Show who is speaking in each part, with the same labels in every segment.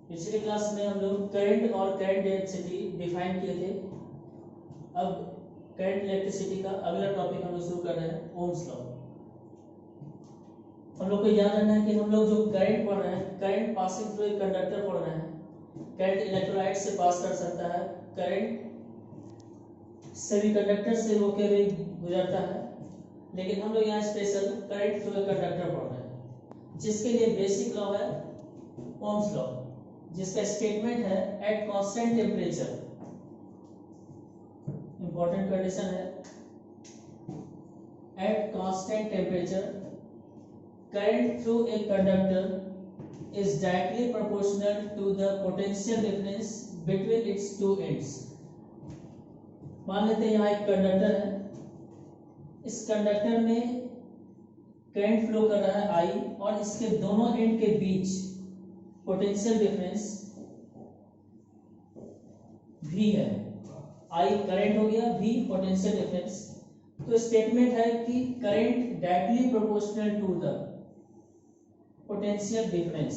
Speaker 1: पिछली क्लास में हम लोग करंट और करंट डेंसिटी डिफाइन किए थे। अब करंट इलेक्ट्रिसिटी का अगला टॉपिक हम लोग शुरू कर रहे हैं, ओम्स लॉ। हम लोग को याद रखना है कि हम लोग जो करंट पढ़ रहे हैं, करंट पासिंग थ्रू एक कंडक्टर पढ़ रहे हैं। करंट इलेक्ट्रोलाइट से पास कर सकता है, करंट सेमीकंडक्टर से होकर भी गुजरता है, लेकिन हम लोग यहाँ स्पेशल करंट थ्रू एक कंडक्टर पढ़ रहे हैं, जिसके लिए बेसिक लॉ है ओम्स लॉ, जिसका स्टेटमेंट है at constant temperature. Important condition है, at constant temperature current through a conductor is directly proportional to the potential difference between its two ends। मान लेते हैं यहाँ एक कंडक्टर है, इस कंडक्टर में करंट फ्लो कर रहा है I और इसके दोनों एंड के बीच पोटेंशियल डिफरेंस V है। I करंट हो गया, V पोटेंशियल डिफरेंस। तो स्टेटमेंट है कि current directly proportional to the potential difference.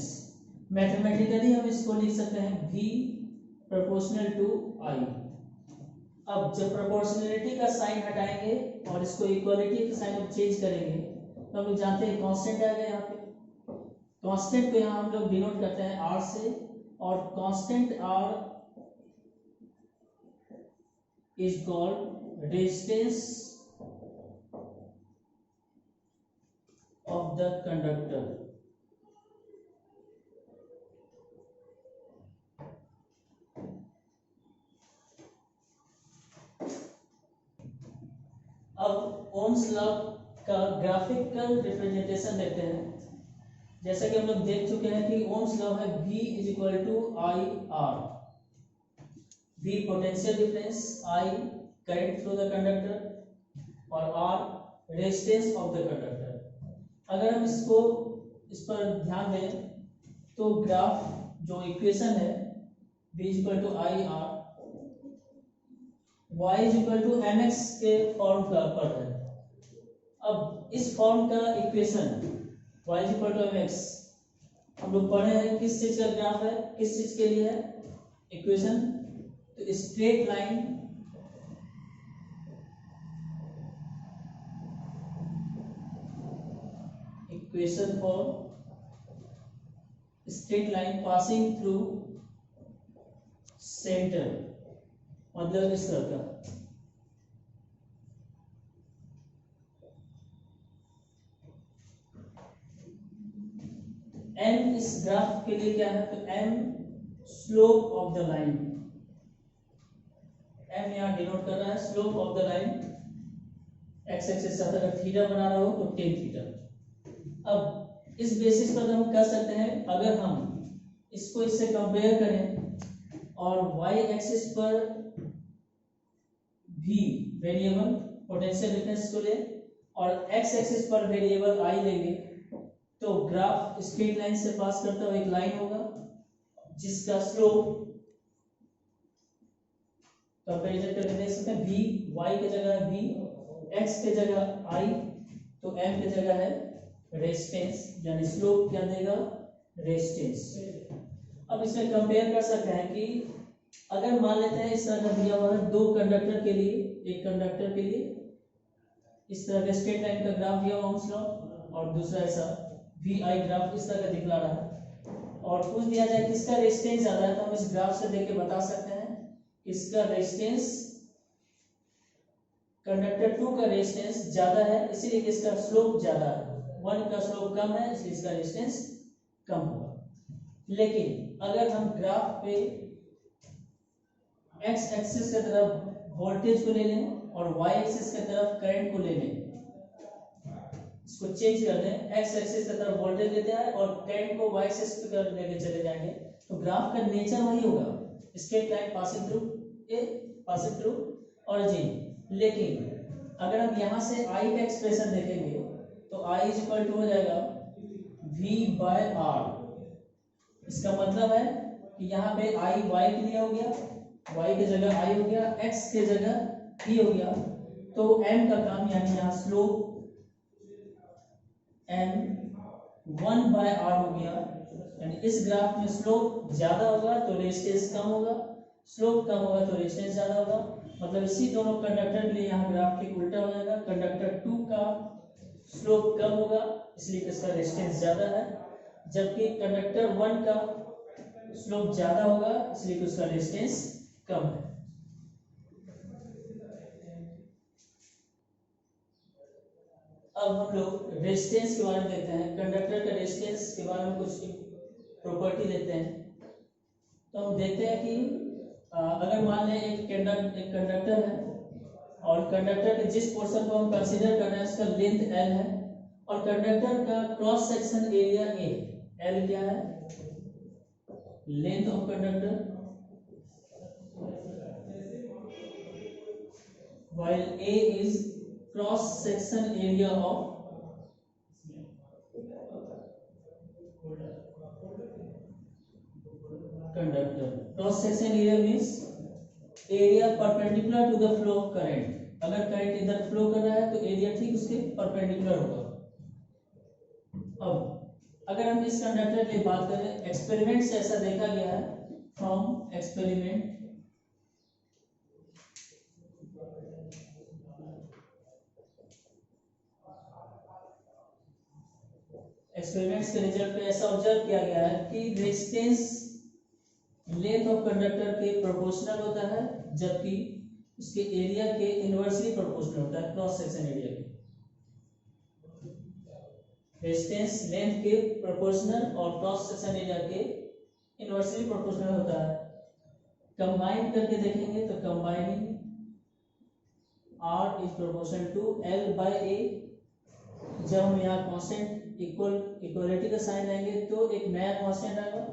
Speaker 1: Mathematically हम इसको लिख सकते हैं V प्रोपोर्शनल टू I। अब जब प्रोपोर्शनलिटी का साइन हटाएंगे और इसको इक्वालिटी का साइन अब चेंज करेंगे तो हम लोग जानते हैं कांस्टेंट आ गया। यहाँ पे कांस्टेंट को यहाँ हम लोग डिनोट करते हैं R से, और constant R is called resistance of the conductor. अब ओम्स लॉ का ग्राफिकल रिप्रेजेंटेशन देखते हैं। जैसा कि हम लोग देख चुके हैं कि ओम्स लॉ है V is equal to I R. V potential difference, I current through the conductor और R resistance of the conductor. अगर हम इस पर ध्यान दें तो ग्राफ जो इक्वेशन है V is equal to I R, y is equal to m x के फॉर्म पर है। अब इस फॉर्म का equation y is equal to m x हम लोग पढ़े हैं किस चीज का ग्राफ है, किस चीज के लिए है इक्वेशन। तो straight line equation for straight line passing through centre, मतलब इस तरह का। m इस ग्राफ के लिए क्या है, तो m slope of the line, m यहाँ डिनोट कर रहा है slope of the line. x axis से अगर थीटा बना रहा हो तो tan थीटा। अब इस बेसिस पर हम कर सकते हैं, अगर हम इसको इससे कंपेयर करें और y एक्सिस पर v वेरिएबल पोटेंशियल डिफरेंस को ले और x एक्सिस पर वेरिएबल I लेंगे, तो ग्राफ स्ट्रेट लाइन से पास करता हुआ एक लाइन होगा जिसका स्लोप कंपैरिजन करके देख सकते हैं। v y की जगह है v, x की जगह I, तो m की जगह है रेजिस्टेंस, यानी स्लोप क्या देगा, रेजिस्टेंस। अब इसमें कंपेयर कर सकते हैं कि अगर मान लेते हैं इस तरह का दिया हुआ है दो कंडक्टर के लिए, एक कंडक्टर के लिए इस तरह का स्ट्रेट लाइन का ग्राफ दिया हुआ ओम्स लॉ, और दूसरा ऐसा वी आई ग्राफ इस तरह का दिखला रहा है, और पूछ दिया जाए किसका रेजिस्टेंस ज्यादा है, तो हम इस ग्राफ से देख के बता सकते हैं इसका रेजिस्टेंस कंडक्टर 2 का रेजिस्टेंस ज्यादा है, इसीलिए इसका स्लोप ज्यादा है। 1 का स्लोप कम है इसलिए इसका रेजिस्टेंस कम होगा। लेकिन अगर हम ग्राफ पे x एक्सिस की तरफ वोल्टेज को ले लें और y एक्सिस की तरफ करंट को ले लें, इसको चेंज कर दें, x एक्सिस की तरफ वोल्टेज लेते हैं और करंट को y एक्सिस की तरफ लेके चले जाएंगे, तो ग्राफ का नेचर वही होगा, straight line passing through a, passing through origin. लेकिन अगर हम यहाँ से I का एक्सप्रेशन देखेंगे तो I इज इक्वल टू हो जाएगा V बाय R। इसका मतलब है कि यहाँ पे I y के लिए हो गया, y की जगह I हो गया, x की जगह T हो गया, तो m का काम यानी यहाँ स्लोप m 1 बाय R हो गया, यानी इस ग्राफ में स्लोप ज्यादा होगा तो रेजिस्टेंस कम होगा, स्लोप कम होगा तो रेजिस्टेंस ज्यादा होगा। मतलब इसी दोनों कंडक्टर के लिए यहाँ ग्राफ ठीक उल्टा हो जाएगा। कंडक्टर 2 का स्लोप कम होगा इसलिए इसका रेजिस्टेंस ज्यादा है, जबकि कंडक्टर 1 का स्लोप ज्यादा होगा इसलिए उसका रेजिस्टेंस कम है। अब हम लोग रेजिस्टेंस के बारे में देखते हैं। कंडक्टर का रेजिस्टेंस के बारे में कुछ प्रॉपर्टी देते हैं। तो हम देखते हैं कि अगर मान लें एक कंडक्टर है और कंडक्टर के जिस पोर्शन को हम कंसीडर कर रहे हैं उसका लेंथ L है और कंडक्टर का cross section area A। L क्या है? Length of conductor, while A is cross section area of conductor. Cross section area means area perpendicular to the flow of current. अगर करंट इधर flow कर रहा है तो एरिया ठीक उसके परपेंडिकुलर होगा। अब अगर हम इस कंडक्टर की बात करें, एक्सपेरिमेंट से ऐसा देखा गया है, फ्रॉम एक्सपेरिमेंट एक्सपेरिमेंट्स के रिजल्ट पे ऐसा ऑब्जर्व किया गया है कि रेजिस्टेंस लेंथ ऑफ कंडक्टर के प्रोपोर्शनल होता है, जबकि उसके एरिया के इनवर्सली प्रोपोर्शनल होता है क्रॉस सेक्शन एरिया के। रेजिस्टेंस लेंथ के प्रोपोर्शनल और क्रॉस सेक्शन एरिया के इनवर्सली प्रोपोर्शनल होता है। कंबाइन करके देखेंगे तो combining R is proportional to L by A। जब हम यहाँ कांस्टेंट इक्वलिटी का साइन लेंगे तो एक नया कांस्टेंट आएगा।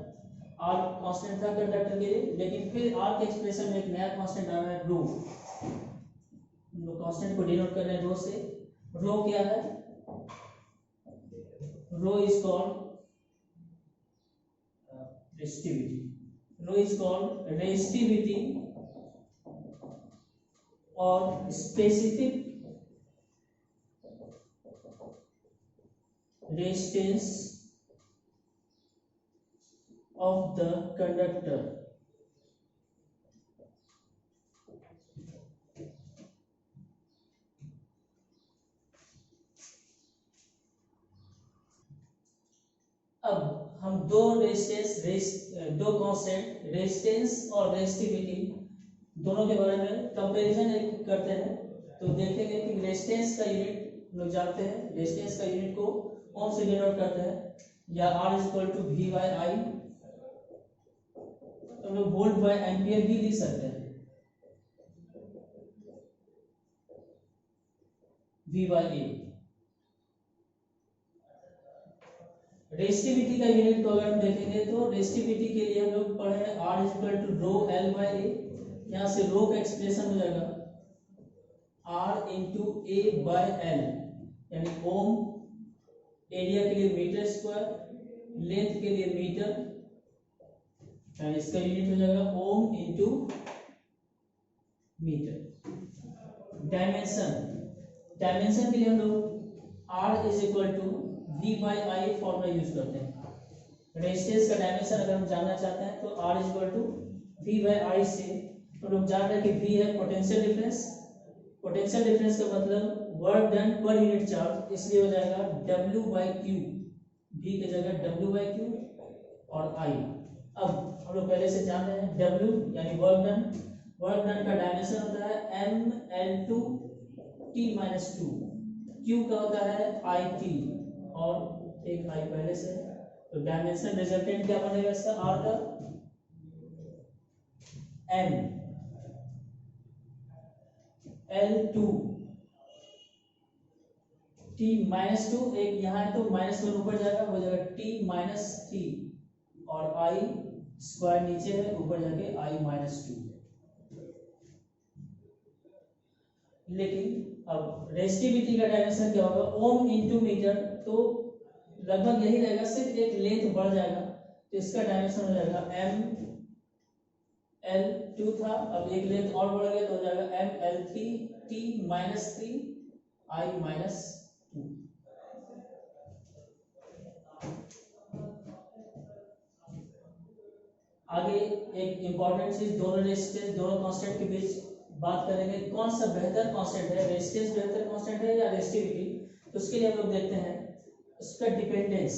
Speaker 1: R कांस्टेंट था कंडक्टर के लिए, लेकिन फिर R के एक्सप्रेशन में एक नया कांस्टेंट आ रहा है रो। हम लोग कांस्टेंट को डिनोट कर रहे हैं रो से। रो क्या है? Rho is called resistivity. Rho is called resistivity और specific resistance of the conductor। अब हम दो दो कॉन्सेप्ट रेजिस्टेंस और रेजिस्टिविटी दोनों के बारे में कंपैरिजन करते हैं। तो देखेंगे कि रेजिस्टेंस का यूनिट लोग जानते हैं, रेजिस्टेंस का यूनिट को ओम से डिनोट करते हैं, या R is equal to V by I। तो हम लोग वोल्ट बाय एम्पियर भी लिख सकते हैं, V बाय A। रेजिस्टिविटी का यूनिट को अगर हम देखेंगे तो रेजिस्टिविटी के लिए हम लोग पढ़े हैं R is equal to rho L by A। यहाँ से रो का एक्सप्रेशन हो जाएगा R into A by L, यानी ओम एरिया के लिए मीटर स्क्वायर, लेंथ के लिए मीटर, यानी इसका यूनिट हो जाएगा ओम इंटू मीटर। डायमेंशन के लिए हम लोग R is equal to V by I formula use करते हैं। रेजिस्टेंस का डायमेंशन अगर हम जानना चाहते हैं तो R is equal to V by I से हम लोग जान रहे हैं कि V है पोटेंशियल डिफरेंस। पोटेंशियल डिफरेंस का मतलब work done per unit charge, इसलिए हो जाएगा W बाई क्यू। V की जगह W बाई क्यू और I। अब हम लोग पहले से जान रहे हैं W यानी वर्क डन। वर्क डन का डायमेंशन होता है ML2 T माइनस 2। Q का होता है IT और एक I पहले से। तो डायमेंशन रिजल्टेंट क्या बनेगा इसका R का M L2 T माइनस 2, एक यहाँ है तो माइनस 1 ऊपर जाएगा, हो जाएगा T माइनस 3 और I स्क्वायर नीचे है, ऊपर जाके I माइनस 2। लेकिन अब रेजिस्टिविटी का डायमेंशन क्या होगा? ओम इंटू मीटर, तो लगभग यही रहेगा, सिर्फ एक लेंथ बढ़ जाएगा तो इसका डायमेंशन हो जाएगा ML2 था, अब एक लेंथ और बढ़ गया तो हो जाएगा ML3 T minus 3 I minus 2। आगे एक इम्पॉर्टेंट चीज, दोनों रेजिस्टेंस दोनों कांस्टेंट के बीच बात करेंगे कौन सा बेहतर कांस्टेंट है, रेजिस्टेंस बेहतर कांस्टेंट है या रेजिस्टिविटी। तो उसके लिए हम लोग देखते हैं उसका डिपेंडेंस,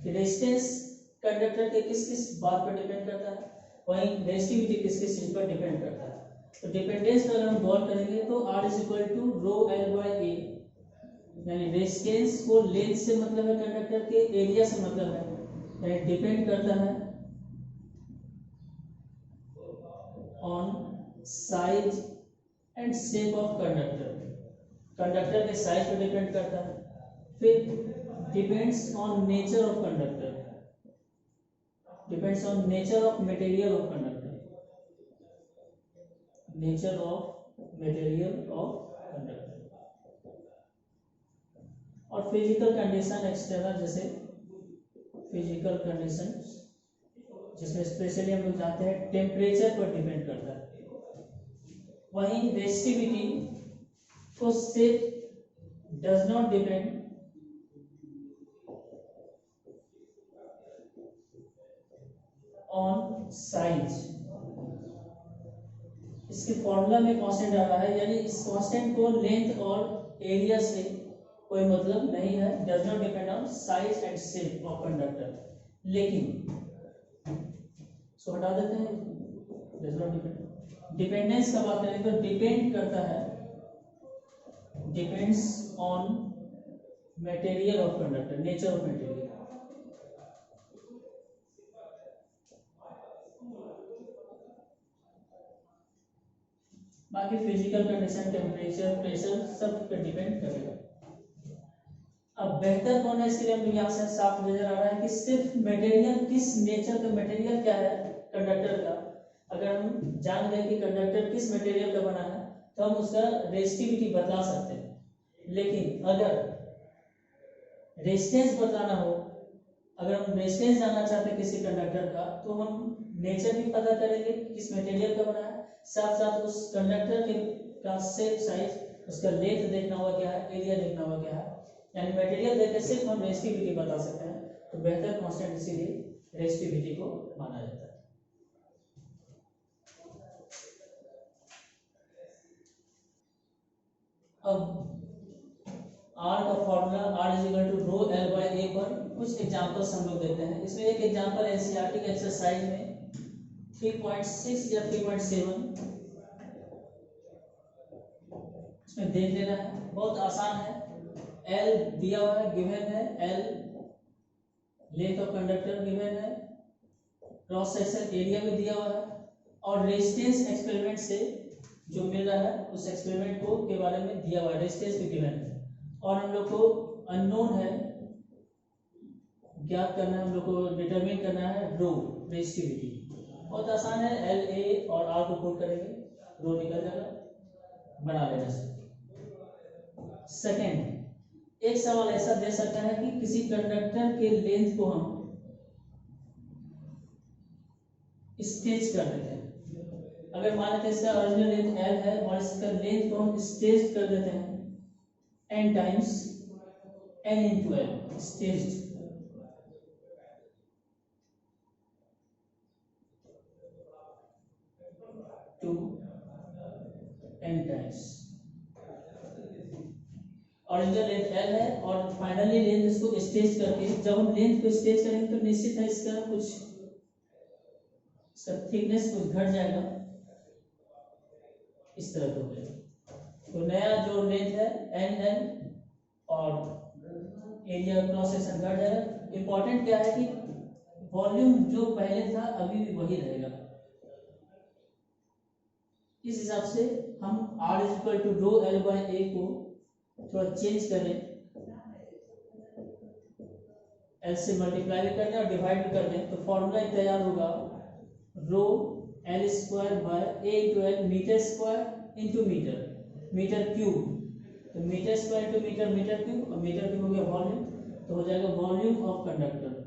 Speaker 1: कि रेजिस्टेंस कंडक्टर के किस किस बात पर डिपेंड करता है, वहीं रेजिस्टिविटी किस किस चीज पर डिपेंड करता है। तो डिपेंडेंस पर अगर हम गौर करेंगे तो R is equal to rho L by A, यानी रेजिस्टेंस को लेंथ से मतलब है, कंडक्टर के एरिया से मतलब है, यानी डिपेंड करता है on size and shape of conductor, conductor के साइज पर डिपेंड करता है। फिर depends on nature of conductor, depends on nature of material of conductor, nature of material of conductor. और फिजिकल कंडीशन एक्सटर्नल, जैसे फिजिकल कंडीशन जिसमें specially हम लोग जानते हैं टेम्परेचर पर डिपेंड करता है। वहीं रेजिस्टिविटी को shape does not depend on size. इसके फॉर्मूला में कांस्टेंट आ रहा है, यानी इस कांस्टेंट को लेंथ और एरिया से कोई मतलब नहीं है, does not depend on size and shape of conductor. लेकिन इसको हटा देते हैं, डज नॉट डिपेंड। डिपेंडेंस का बात करें तो डिपेंड करता है, depends on material of conductor, nature of material. बाकी फिजिकल कंडीशन, टेम्परेचर, प्रेशर सब पे डिपेंड करेगा। अब बेहतर कौन है, इसके लिए हम यहाँ से साफ नजर आ रहा है कि सिर्फ मटेरियल, किस नेचर का मटेरियल क्या है कंडक्टर का, अगर हम जान गए कि कंडक्टर किस मटेरियल का बना है तो हम उसका रेजिस्टिविटी बता सकते हैं। लेकिन अगर रेजिस्टेंस बताना हो, अगर हम रेजिस्टेंस जानना चाहते हैं किसी कंडक्टर का, तो हम नेचर भी पता करेंगे किस मटेरियल का बना है, साथ साथ उस कंडक्टर के का शेप, साइज, उसका लेंथ देखना होगा क्या है, एरिया देखना होगा क्या है, यानी मटेरियल देख के सिर्फ हम रेजिस्टिविटी बता सकते हैं। तो बेहतर कांस्टेंट इसीलिए रेजिस्टिविटी को माना जाता है। अब R का formula R is equal to rho L by A पर कुछ एग्जांपल्स हम लोग देते हैं। इसमें एक एग्जांपल एनसीईआरटी के एक्सरसाइज में 3.6 या 3.7 इसमें देख लेना है, बहुत आसान है। L दिया हुआ है, गिवन है, L length of conductor given है, क्रॉस सेक्शन एरिया भी दिया हुआ है, और रेजिस्टेंस एक्सपेरिमेंट से जो मिल रहा है उस एक्सपेरिमेंट को के बारे में दिया हुआ है, रेजिस्टेंस भी गिवन है, और हम लोग को अननोन है ज्ञात करना है, हम लोग को डिटरमिन करना है रो, रेजिस्टिविटी। बहुत आसान है, एल ए और आर को पुट करेंगे, रो निकल जाएगा, बना लेना से। सेकेंड, एक सवाल ऐसा दे सकता है कि किसी कंडक्टर के लेंथ को हम स्टेज कर देते हैं। अगर मान लेते हैं इसका ओरिजिनल लेंथ एल है और इसका लेंथ को हम स्टेज कर देते हैं n times n into L, stage two n times. Original length L है और फाइनली लेंथ इसको स्टेज करके, जब हम लेंथ को स्टेज करेंगे तो निश्चित है इसका कुछ, इसका थिकनेस कुछ घट जाएगा, इस तरह हो जाएगा। तो नया जो लेंथ है एन एन और एरिया क्रॉस सेक्शन घट जाएगा। इंपॉर्टेंट क्या है कि वॉल्यूम जो पहले था अभी भी वही रहेगा। इस हिसाब से हम R is equal to rho L by A को थोड़ा चेंज करें, एल से मल्टीप्लाई भी कर दें और डिवाइड भी कर दें, तो फॉर्मूला तैयार होगा rho L square by A into L, metre square into metre, metre cube, तो metre square into metre, metre cube, और मीटर क्यूब हो गया वॉल्यूम, तो हो जाएगा वॉल्यूम ऑफ कंडक्टर।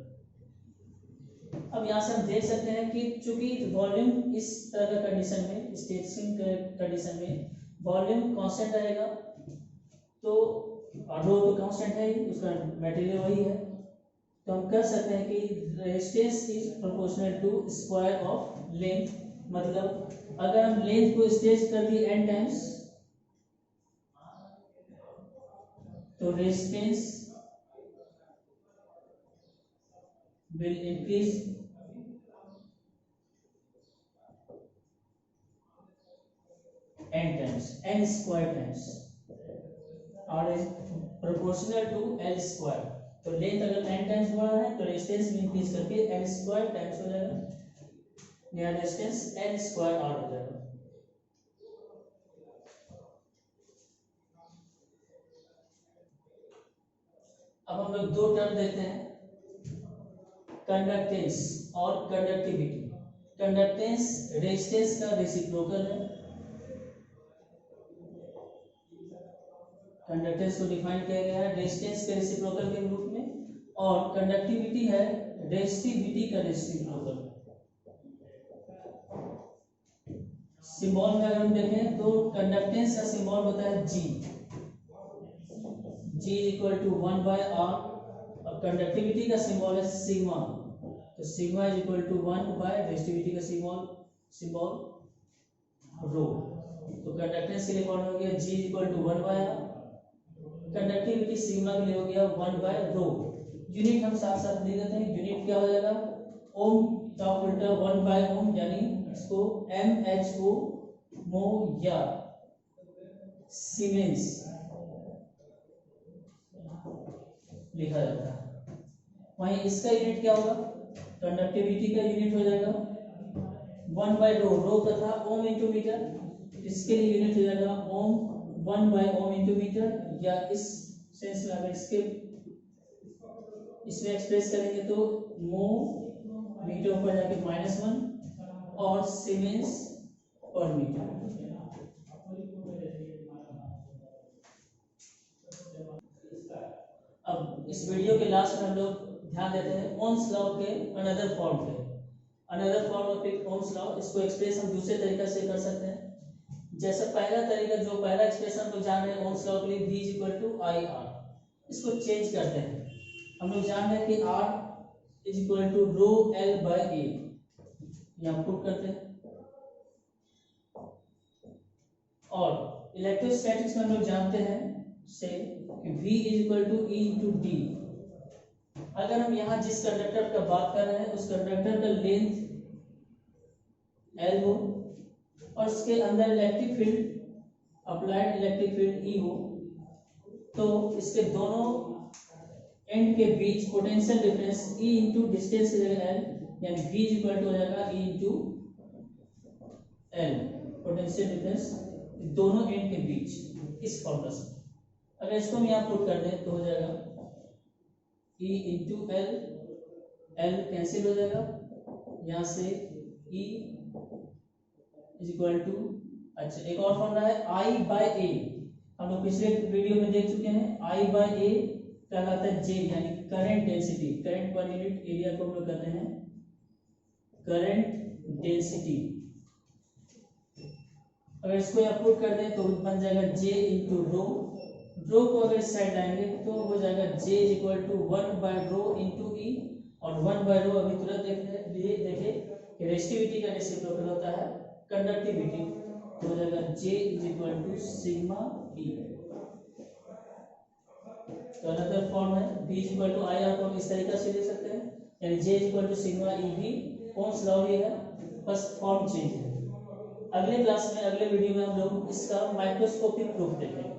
Speaker 1: अब यहाँ से हम देख सकते हैं कि चूंकि वॉल्यूम इस तरह का कंडीशन में, स्टेटिंग कंडीशन में वॉल्यूम कांस्टेंट रहेगा, तो रो तो कांस्टेंट है ही, उसका मटेरियल वही है, तो हम कह सकते हैं कि resistance is proportional to square of length. मतलब अगर हम लेंथ को स्ट्रेच कर दी n टाइम्स तो रेजिस्टेंस will increase n times, n square times, और is proportional to L square। तो लेंथ अगर n टाइम्स बढ़ा है तो रेजिस्टेंस भी इंक्रीज करके L स्क्वायर टाइम्स हो जाएगा, नया रेजिस्टेंस L स्क्वायर R हो जाएगा। अब हम लोग दो टर्म देते हैं, कंडक्टेंस और कंडक्टिविटी। कंडक्टेंस रेजिस्टेंस का रेसिप्रोकल है, कंडक्टेंस को डिफाइन किया गया है रेजिस्टेंस के रेसिप्रोकल के रूप में, और कंडक्टिविटी है रेजिस्टिविटी का रेसिप्रोकल। सिंबल में अगर हम देखें तो कंडक्टेंस का सिंबल होता है G, G equal to 1/r, और कंडक्टिविटी का सिंबल है सिग्मा, तो सिग्मा इज इक्वल टू 1/रेजिस्टिविटी का सिंबल रो। तो कंडक्टेंस के लिए फॉर्मूला हो गया G equal to 1/r, conductivity sigma के लिए हो गया 1/रो। यूनिट हम साथ साथ लिख देते हैं, यूनिट क्या हो जाएगा ओम, टॉप उल्टा 1/ओम, यानी इसको mho मो या सीमेंस लिखा जाता है। वहीं इसका यूनिट क्या होगा, कंडक्टिविटी का यूनिट हो जाएगा 1/रो, रो का था ओम इंटू मीटर, इसके लिए यूनिट हो जाएगा ओम 1/ओम इंटू मीटर, या इस सेंस में अगर इसमें एक्सप्रेस करेंगे तो मो मीटर पर जाके -1 और सीमेंस पर मीटर। अब इस वीडियो के लास्ट में हम लोग ध्यान देते हैं ओम्स लॉ के अनदर फॉर्म पे, अनदर फॉर्म ऑफ एक ओम्स लॉ। इसको एक्सप्रेस हम दूसरे तरीके से कर सकते हैं। जैसा पहला तरीका, जो पहला एक्सप्रेशन हम लोग जान रहे हैं ओम्स लॉ के लिए V इक्वल टू IR, इसको चेंज करते हैं। हम लोग जान रहे हैं कि R is equal to rho L/A, यहाँ पुट करते हैं। और इलेक्ट्रोस्टैटिक्स में हम लोग जानते हैं से कि V is equal to E into D। अगर हम यहाँ जिस कंडक्टर का बात कर रहे हैं उस कंडक्टर का लेंथ L हो और उसके अंदर electric field, applied electric field E हो, तो इसके दोनों एंड के बीच potential difference E into distance की जगह L, यानी V इज इक्वल टू हो जाएगा E into L, potential difference दोनों एंड के बीच, इस फॉर्मूला से। अगर इसको हम यहाँ पुट कर दें तो हो जाएगा E into L, L cancel हो जाएगा, यहाँ से E इज इक्वल टू, अच्छा एक और फॉर्मूला है I/A, हम लोग पिछले वीडियो में देख चुके हैं। I/A कहलाता है J, यानी current density, current per unit area को हम लोग कहते हैं करंट डेंसिटी। अगर इसको यहाँ पुट कर दें तो बन जाएगा J इंटू रो, रो को अगर इस साइड लाएंगे तो हो जाएगा J इज इक्वल टू 1/रो इंटू E, और 1/रो अभी तुरंत देखे कि रेजिस्टिविटी का रेसिप्रोकल होता है कंडक्टिविटी, तो हो जाएगा J is equal to sigma E। तो अनदर फॉर्म है V is equal to IR को हम इस तरीके से ले सकते हैं, यानी J is equal to sigma E भी ओम्स लॉ ही है, बस फॉर्म चेंज है। अगले क्लास में, अगले वीडियो में हम लोग इसका माइक्रोस्कोपिक प्रूफ देखेंगे।